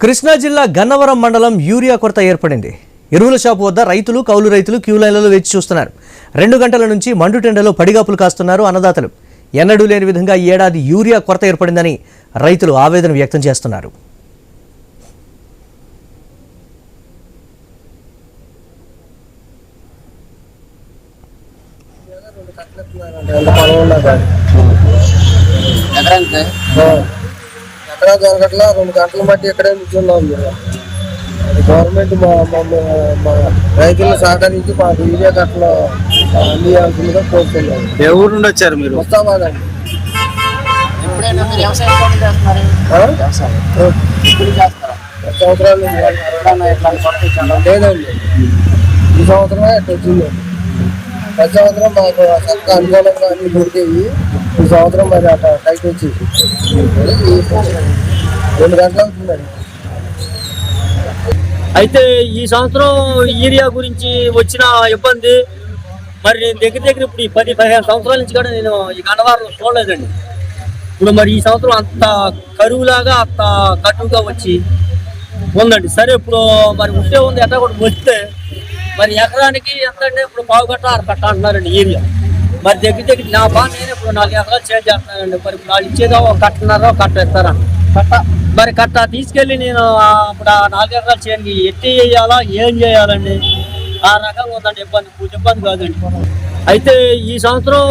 కృష్ణా జిల్లా గన్నవరం మండలం యూరియా కొరత ఏర్పడింది. ఎరువుల షాపు వద్ద రైతులు, కౌలు రైతులు క్యూ లైన్లలో వేచి చూస్తున్నారు. 2 గంటల నుంచి మండుటెండలో పడిగాపులు కాస్తున్నారు అన్నదాతలు. ఎన్నడూ లేని విధంగా ఈ ఏడాది యూరియా కొరత ఏర్పడిందని రైతులు ఆవేదన వ్యక్తం చేస్తున్నారు. ఎక్కడ దొరకట్లా 2 గంటల మట్టి ఇక్కడే నిల్చున్నాం. గవర్నమెంట్ మా రైతులను సహకరించి మా యూరియా కట్టలు అందించాల్సిందిగా కోరుతున్నాం. ఏ ఊరు నుండి వచ్చారు మీరు? ముస్తాబాద్ అండి. సంవత్సరాలు లేదండి, ఈ సంవత్సరమే వచ్చింది. ప్రతి సంవత్సరం మాకు చక్క అనుకూలంగా అన్ని దొరికేవి. ఈ సంవత్సరం మరి అట్లా టైట్ వచ్చేసి 2 గంటలు అవుతుందండి. అయితే ఈ సంవత్సరం యూరియా గురించి వచ్చిన ఇబ్బంది మరి నేను దగ్గర ఇప్పుడు 10-15 సంవత్సరాల నుంచి కూడా నేను ఈ గన్నవరంలో చూడలేదండి. ఇప్పుడు మరి ఈ సంవత్సరం అంత కరువులాగా అంత కటువుగా వచ్చి ఉందండి. సరే ఇప్పుడు మరి ఉంటే ఉంది ఎట్లా కూడా వస్తే మరి ఎకరానికి ఎంత అంటే ఇప్పుడు 1/4 కట్ట 1/2 కట్ట అంటున్నారండి యూరియా. మరి దగ్గర నా నేను ఇప్పుడు 4 ఎకరాలు చేంజ్ చేస్తున్నానండి. మరి వాళ్ళు ఇచ్చేదో 1.5 కట్ట ఇస్తారా కట్ట. మరి కట్ట తీసుకెళ్ళి నేను ఇప్పుడు 4 ఎకరాలు చేయండి ఎట్టి వేయాలా ఏం చేయాలండి? ఆ రకంగా ఉందండి ఇబ్బంది, పూజ ఇబ్బంది కాదండి. అయితే ఈ సంవత్సరం